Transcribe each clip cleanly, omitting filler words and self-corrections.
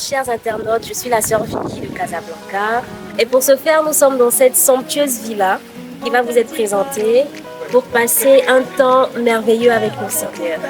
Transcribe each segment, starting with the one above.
chers internautes, je suis la sœur Vicky de Casablanca. Et pour ce faire, nous sommes dans cette somptueuse villa qui va vous être présentée pour passer un temps merveilleux avec nos Seigneurs.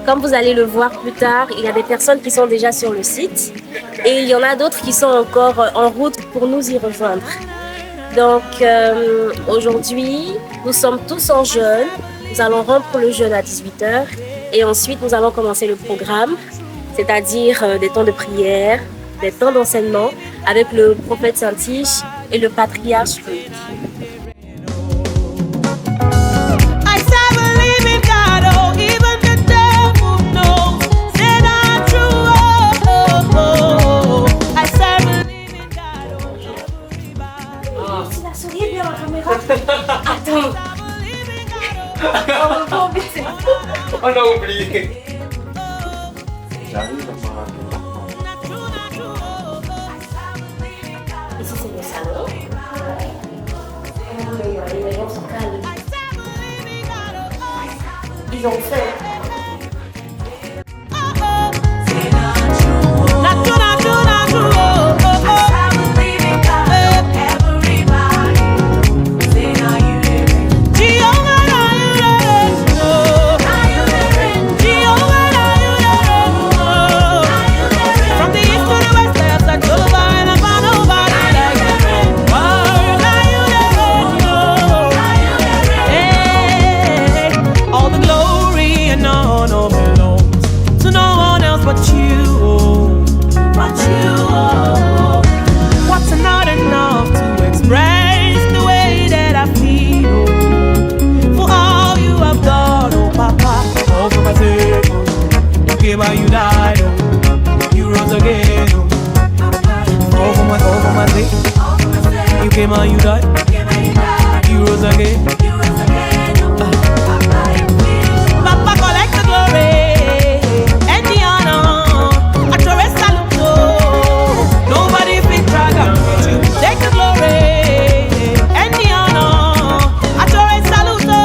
Comme vous allez le voir plus tard, il y a des personnes qui sont déjà sur le site et il y en a d'autres qui sont encore en route pour nous y rejoindre. Donc aujourd'hui, nous sommes tous en jeûne. Nous allons rompre le jeûne à 18h et ensuite nous allons commencer le programme, c'est-à-dire des temps de prière, des temps d'enseignement avec le prophète Saint-Tiche et le patriarche Loïc. Attends. On a oublié. J'arrive Ici c'est le salon. Les gens sont calmes. Ils ont fait. You died, oh, you rose again, oh. Over my sake, you came and you died, you rose again. Papa collect the glory and the honor. I throw a salute, oh. Nobody fit drag you. Take the glory and the honor. I throw a salute, oh.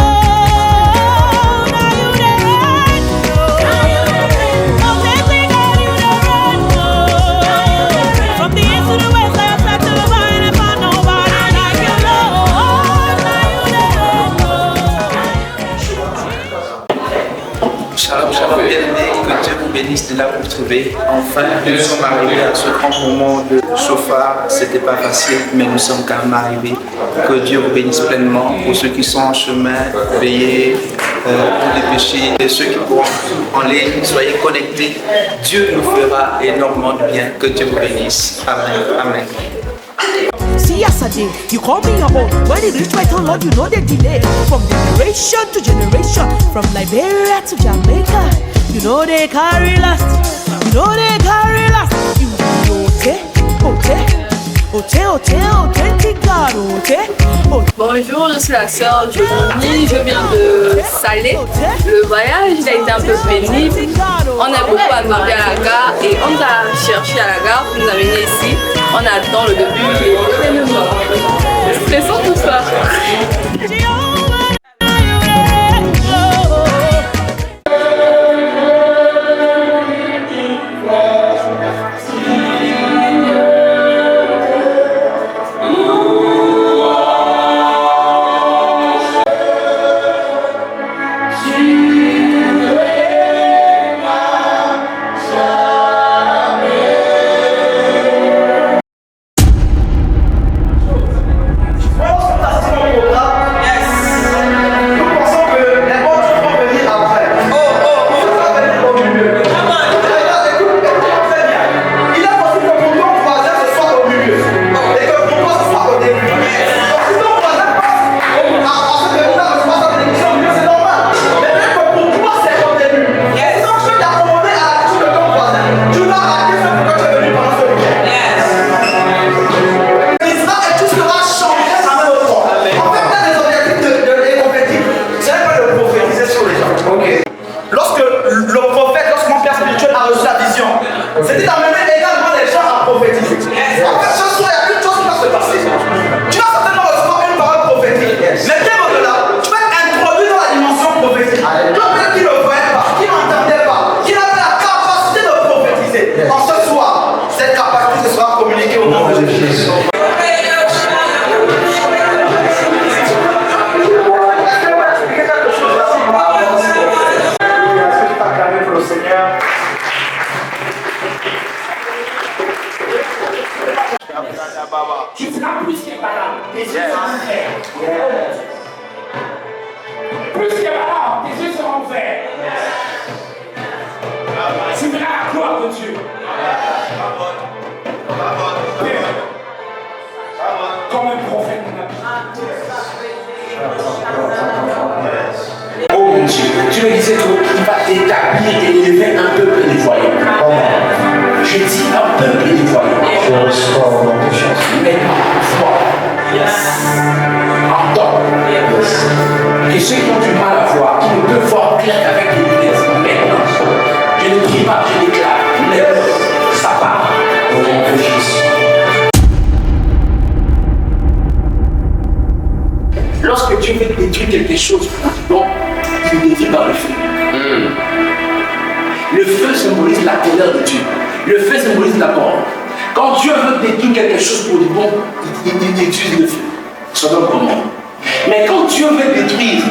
Shalom, bien-aimés, que Dieu vous bénisse de là où vous trouvez. Enfin, nous sommes arrivés à ce grand moment de chauffard. C'était pas facile, mais nous sommes quand même arrivés. Que Dieu vous bénisse pleinement. Pour ceux qui sont en chemin, veillez pour les péchés. Et ceux qui pourront en ligne, soyez connectés. Dieu nous fera énormément de bien. Que Dieu vous bénisse. Amen. Amen. See yesterday, you call me your own. When it reach my turn, Lord, you know the delay. From generation to generation, from Liberia to Jamaica, you know they carry last. You know they carry last. You authentic God, Bonjour, je suis la sœur Giovanni, je viens de Salé. Le voyage il a été un peu pénible. On a beaucoup attendu à la gare et on a cherché à la gare pour nous amener ici. On attend le début et c'est stressant tout ça. Yes. c'est qu'il va établir et élever un peuple dévoyé. Je dis un peuple dévoyé. Mais foi. Entends. Et ceux qui ont du mal à voir, qui ne peuvent voir clair avec l'église, maintenant, je ne prie pas, je déclare, lève, ça part au nom de Jésus. Lorsque Dieu veut détruire quelque chose, bon, il détruit par le feu. Le feu symbolise la colère de Dieu. Le feu symbolise la mort. Quand Dieu veut détruire quelque chose pour du bon, il utilise le feu. Sodome comment. Mais quand Dieu veut détruire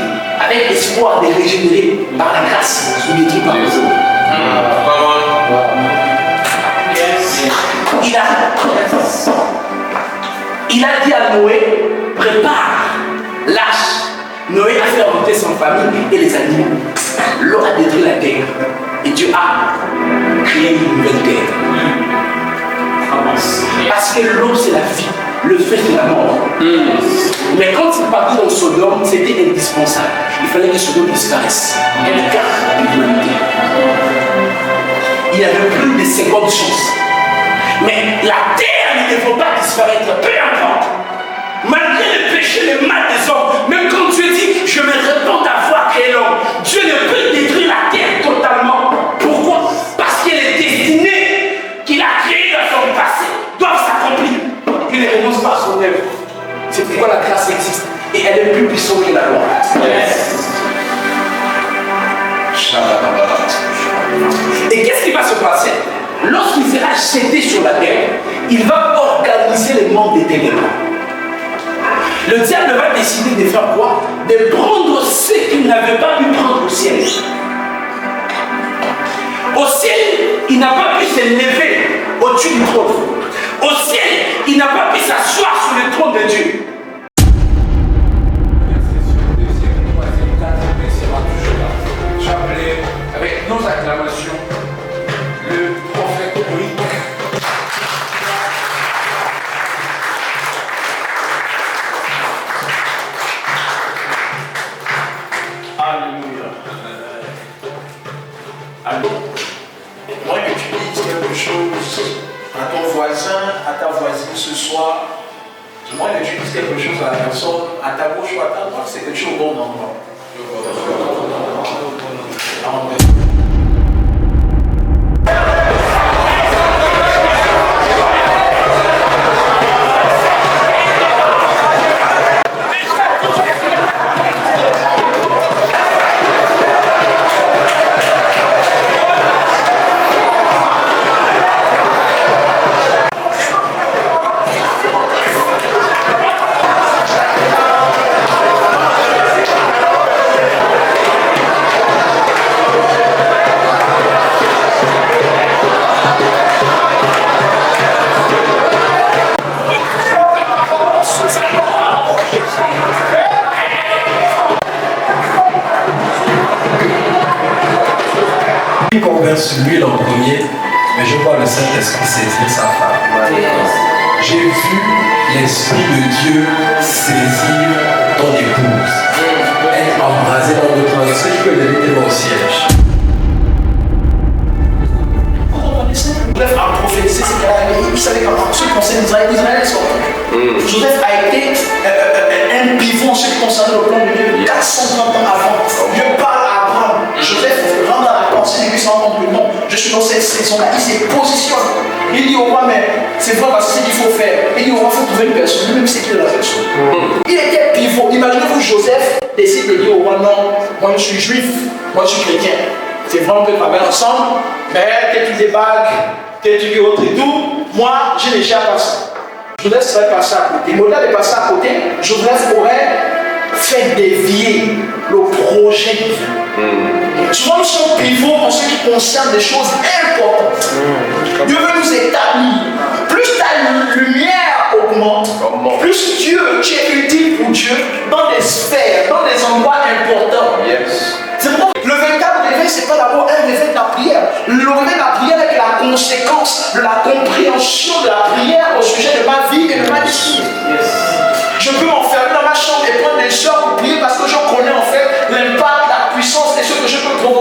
avec l'espoir de régénérer par la grâce, il détruit par le feu. Il a dit à Noé, prépare, lâche. Noé a fait remonter son famille et les animaux. L'eau a détruit la terre. Et Dieu a créé une nouvelle terre. Parce que l'eau c'est la vie, le feu c'est la mort. Mais quand il partit dans Sodome, c'était indispensable. Il fallait que Sodome disparaisse. Il n'y avait plus de seconde chance. Mais la terre ne devrait pas disparaître, peu importe. Malgré le péché, le mal des hommes, même quand Dieu dit, je me répands d'avoir créé l'homme, Dieu ne peut détruire la terre totalement. Pourquoi? Parce que les destinées qu'il a créées dans son passé doivent s'accomplir. Il ne renonce pas à son œuvre. C'est pourquoi la grâce existe. Et elle est plus puissante que la loi. Et qu'est-ce qui va se passer? Lorsqu'il sera jeté sur la terre, il va organiser les mondes des ténèbres. Le diable va décider de faire quoi? De prendre ce qu'il n'avait pas pu prendre au ciel. Au ciel, il n'a pas pu se lever au-dessus du trône. Au ciel, il n'a pas pu s'asseoir sur le trône de Dieu. J'appelais avec nos acclamations le prophète Moïse. Alléluia. Alors, moi que tu dises quelque chose à ton voisin, à ta voisine ce soir, moi que tu dises quelque chose à la personne, à ta gauche ou à ta droite, c'est que tu es au bon endroit. Amen. Qu'on verse l'huile en premier, mais je vois le Saint-Esprit saisir sa femme. J'ai vu l'Esprit de Dieu saisir ton épouse, être embrasé dans le temps. Est-ce que je peux donner mon siège? Joseph a prophétisé ce qu'elle a dit. Il savait qu'en ce qui concerne Israël, Israël est sorti. Joseph a été un pivot en ce qui concerne le plan de Dieu 430 ans avant. Dieu parle à Abraham. Joseph rentre dans la pensée de lui sans compte que non, je suis dans cette saison-là. Il se positionne. Il dit au roi, mais c'est vrai parce que c'est ce qu'il faut faire. Il dit au roi, il faut trouver une personne, lui-même c'est qui est la personne. Il était pivot. Imaginez-vous, Joseph décide de dire au roi, non, moi je suis juif, moi je suis chrétien. C'est vrai, on peut travailler ensemble, mais que tu débagues, que tu autre et tout, moi je n'échappe pas ça. Joseph serait passé à côté. Mais au-delà de passer à côté, Joseph aurait fait dévier le projet de Dieu. Souvent nous sommes pivots en ce qui concerne des choses importantes. Dieu veut nous établir. Plus ta lumière augmente, plus tu es utile pour Dieu dans des sphères, dans des endroits importants. C'est pourquoi le véritable réveil, ce n'est pas d'abord un réveil de la prière. Le réveil de la prière est la conséquence de la compréhension de la prière au sujet de ma vie et de ma destinée. Je peux m'enfermer dans ma chambre et prendre des heures pour prier parce que je connais en fait l'impact, la puissance et ce que je peux trouver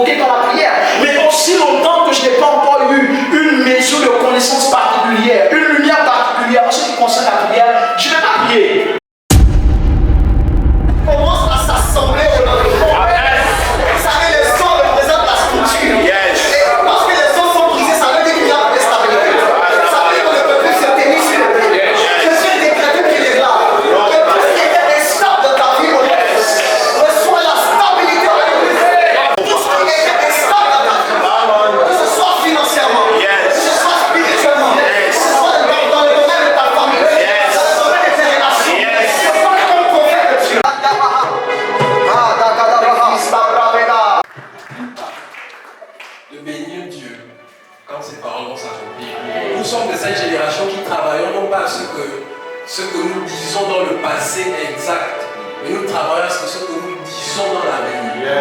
La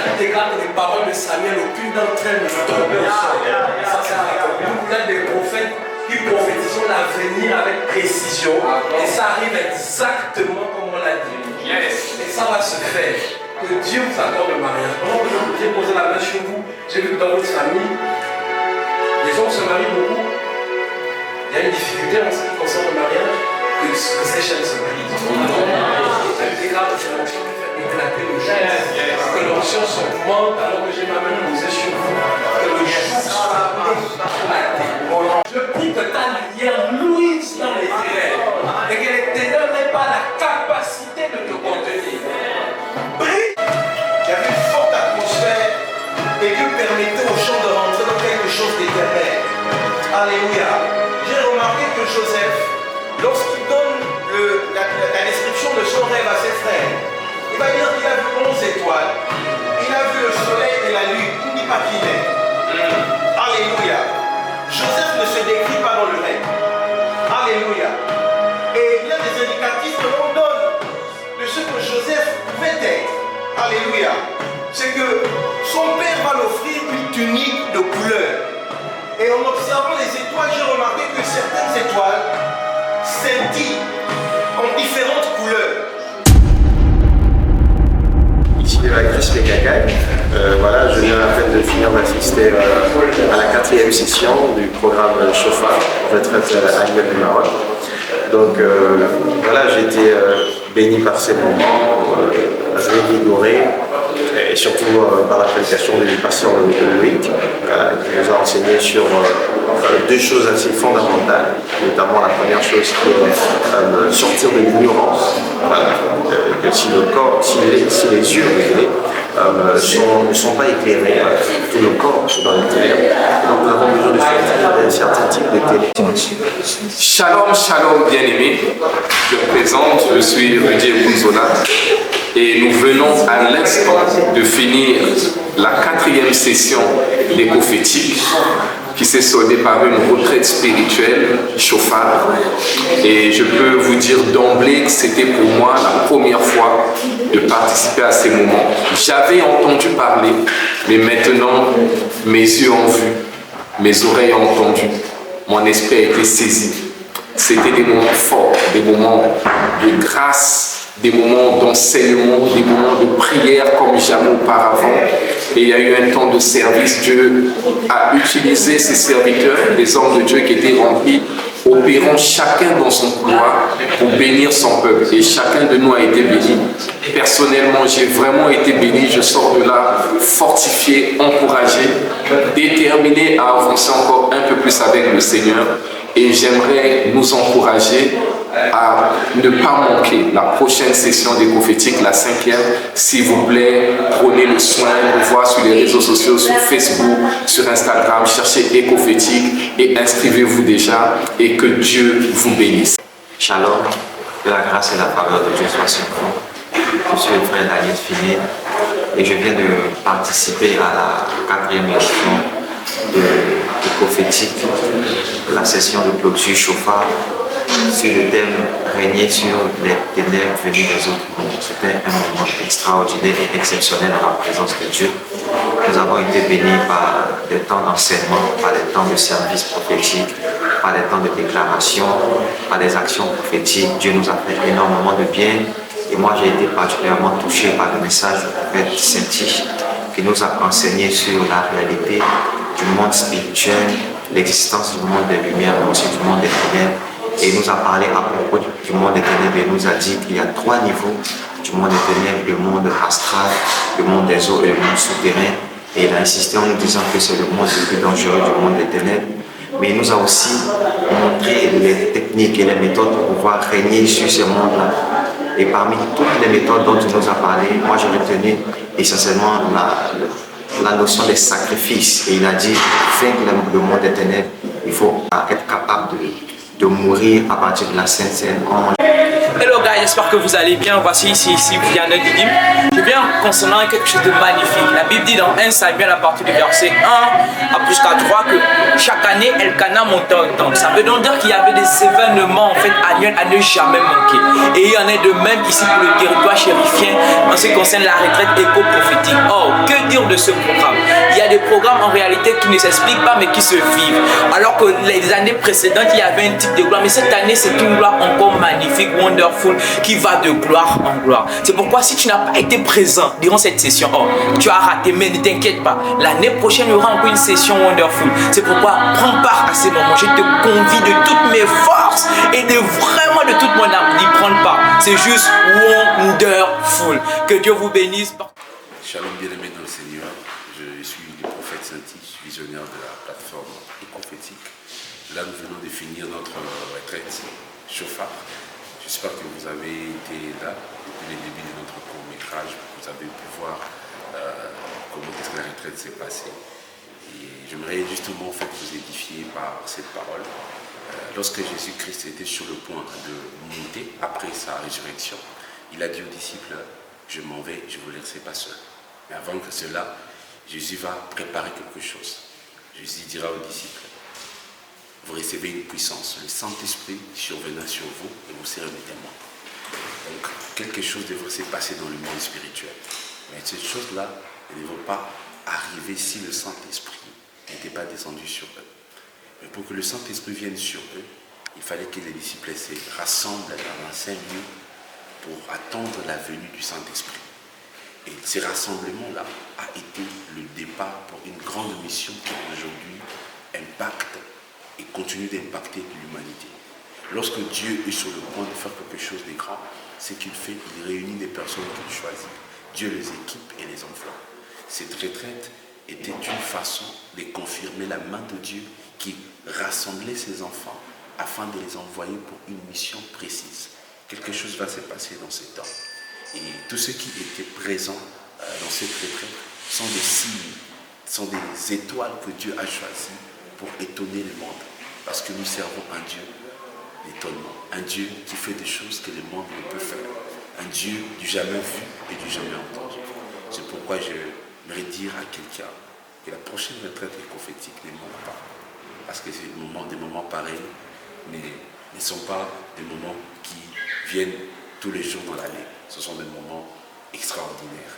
Bible déclare que les paroles de Samuel, aucune d'entre elles ne tombaient au sol. Ça, c'est accompli. Vous êtes des prophètes qui prophétisent l'avenir avec précision. Et ça arrive exactement comme on l'a dit. Et ça va se faire. Que Dieu vous accorde le mariage. Donc, je vais poser la main chez vous. J'ai vu que dans votre famille, les hommes se marient beaucoup. Il y a une difficulté en ce qui concerne le mariage, que ces chaînes se marient. La Bible déclare que c'est l'onction qui fait éclater le jour. Que l'onction s'augmente alors que j'ai ma main posée sur vous. Que le jour soit éclaté. Je prie que ta lumière louise dans les ténèbres. Et que les ténèbres n'aient pas la capacité de te contenir. Brille. Il y avait une forte atmosphère et Dieu permettait aux gens de rentrer dans quelque chose d'éternel. Alléluia. J'ai remarqué que Joseph, lorsqu'il donne la description de son rêve à ses frères, il va dire qu'il a vu 11 étoiles, il a vu le soleil et la lune, il ne dit pas qu'il est. Alléluia. Joseph ne se décrit pas dans le rêve. Alléluia. Et il y a des indicatifs que l'on donne de ce que Joseph pouvait être. Alléluia. C'est que son père va l'offrir une tunique de couleur. Et en observant les étoiles, j'ai remarqué que certaines étoiles scintillent en différentes couleurs. Ici Chris Pécacaille. Voilà, je viens à peine de finir d'assister à la 4e session du programme Chauffard, retraite annuelle du Maroc. Donc voilà, j'ai été béni par ces moments, revigoré, et surtout par la prédication du pasteur Loïc, qui nous a enseigné sur deux choses assez fondamentales, notamment la première chose qui est sortir de l'ignorance, que si le corps, si les yeux ne sont pas éclairés, tout le corps est dans les ténèbres. Donc nous avons besoin de sortir d'un certain type de ténèbres. Shalom, shalom bien-aimés. Je me présente, je suis Rudy Bunzola et nous venons à l'instant de finir la 4e session des prophétiques qui s'est soldée par une retraite spirituelle, Chauffard. Et je peux vous dire d'emblée que c'était pour moi la première fois de participer à ces moments. J'avais entendu parler, mais maintenant mes yeux ont vu, mes oreilles ont entendu, mon esprit a été saisi. C'était des moments forts, des moments de grâce, des moments d'enseignement, des moments de prière comme jamais auparavant. Et il y a eu un temps de service. Dieu a utilisé ses serviteurs, les hommes de Dieu qui étaient remplis, opérant chacun dans son couloir pour bénir son peuple. Et chacun de nous a été béni. Personnellement, j'ai vraiment été béni. Je sors de là fortifié, encouragé, déterminé à avancer encore un peu plus avec le Seigneur. Et j'aimerais nous encourager à ne pas manquer la prochaine session des prophétiques, la 5e. S'il vous plaît, prenez le soin de voir sur les réseaux sociaux, sur Facebook, sur Instagram, cherchez Écophétique et inscrivez-vous déjà et que Dieu vous bénisse. Shalom, que la grâce et la faveur de Dieu soient sur vous. Je suis le frère Daniel Finet et je viens de participer à la 4e édition de prophétique, la session de clôture Chauffard, sur le thème régner sur les ténèbres venues des autres mondes. C'était un moment extraordinaire et exceptionnel dans la présence de Dieu. Nous avons été bénis par des temps d'enseignement, par des temps de service prophétique, par des temps de déclaration, par des actions prophétiques. Dieu nous a fait énormément de bien. Et moi, j'ai été particulièrement touché par le message du prophète Saint-Tige qui nous a enseigné sur la réalité du monde spirituel, l'existence du monde des lumières, mais aussi du monde des ténèbres. Et il nous a parlé à propos du monde des ténèbres et nous a dit qu'il y a 3 niveaux du monde des ténèbres, le monde astral, le monde des eaux et le monde souterrain. Et il a insisté en nous disant que c'est le monde le plus dangereux du monde des ténèbres. Mais il nous a aussi montré les techniques et les méthodes pour pouvoir régner sur ces mondes-là. Et parmi toutes les méthodes dont il nous a parlé, moi j'ai retenu essentiellement la notion des sacrifices. Et il a dit, vaincre le monde des ténèbres, il faut être capable de de mourir à partir de la Sainte Seine. Hello guys, j'espère que vous allez bien. Voici ici Vianney Didim. Je viens concernant quelque chose de magnifique. La Bible dit dans 1 Samuel à partir du verset 1 à jusqu'à 3 que chaque année Elkanah montait au temple. Ça veut donc dire qu'il y avait des événements en fait annuels à ne jamais manquer. Et il y en a de même ici pour le territoire chérifien en ce qui concerne la retraite éco-prophétique. Or, que dire de ce programme? Il y a des programmes en réalité qui ne s'expliquent pas mais qui se vivent. Alors que les années précédentes il y avait un type de gloire, mais cette année c'est une gloire encore magnifique, wonderful, qui va de gloire en gloire. C'est pourquoi si tu n'as pas été présent durant cette session, tu as raté, mais ne t'inquiète pas, l'année prochaine il y aura encore une session wonderful. C'est pourquoi prends part à ces moments. Je te convie de toutes mes forces et de vraiment de toute mon âme d'y prendre part. C'est juste wonderful. Que Dieu vous bénisse. Shalom bien-aimés dans le Seigneur, je suis le prophète Saint-Tige, visionnaire de la plateforme prophétique. Là nous venons de finir notre retraite chauffard. J'espère que vous avez été là depuis le début de notre court-métrage, vous avez pu voir comment est-ce que la retraite s'est passée. Et j'aimerais justement en fait vous édifier par cette parole. Lorsque Jésus-Christ était sur le point de monter après sa résurrection, il a dit aux disciples, je m'en vais, je vous laisserai pas seul. Mais avant que cela, Jésus va préparer quelque chose. Jésus dira aux disciples, vous recevez une puissance, le Saint-Esprit survenant sur vous et vous serez mes témoins. Donc, quelque chose devrait se passer dans le monde spirituel. Mais cette chose-là, elle ne va pas arriver si le Saint-Esprit n'était pas descendu sur eux. Mais pour que le Saint-Esprit vienne sur eux, il fallait que les disciples se rassemblent dans un saint lieu pour attendre la venue du Saint-Esprit. Et ce rassemblement-là a été le départ pour une grande mission qui aujourd'hui impacte et continue d'impacter l'humanité. Lorsque Dieu est sur le point de faire quelque chose de grand, ce qu'il fait, il réunit des personnes qu'il choisit. Dieu les équipe et les envoie. Cette retraite était une façon de confirmer la main de Dieu qui rassemblait ses enfants afin de les envoyer pour une mission précise. Quelque chose va se passer dans ces temps. Et tous ceux qui étaient présents dans cette retraite sont des signes, sont des étoiles que Dieu a choisies pour étonner le monde. Parce que nous servons un Dieu d'étonnement, un Dieu qui fait des choses que le monde ne peut faire, un Dieu du jamais vu et du jamais entendu. C'est pourquoi j'aimerais dire à quelqu'un que la prochaine retraite prophétique ne manque pas. Parce que des moments pareils ne sont pas des moments qui viennent tous les jours dans l'année. Ce sont des moments extraordinaires.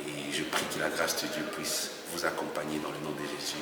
Et je prie que la grâce de Dieu puisse vous accompagner dans le nom de Jésus.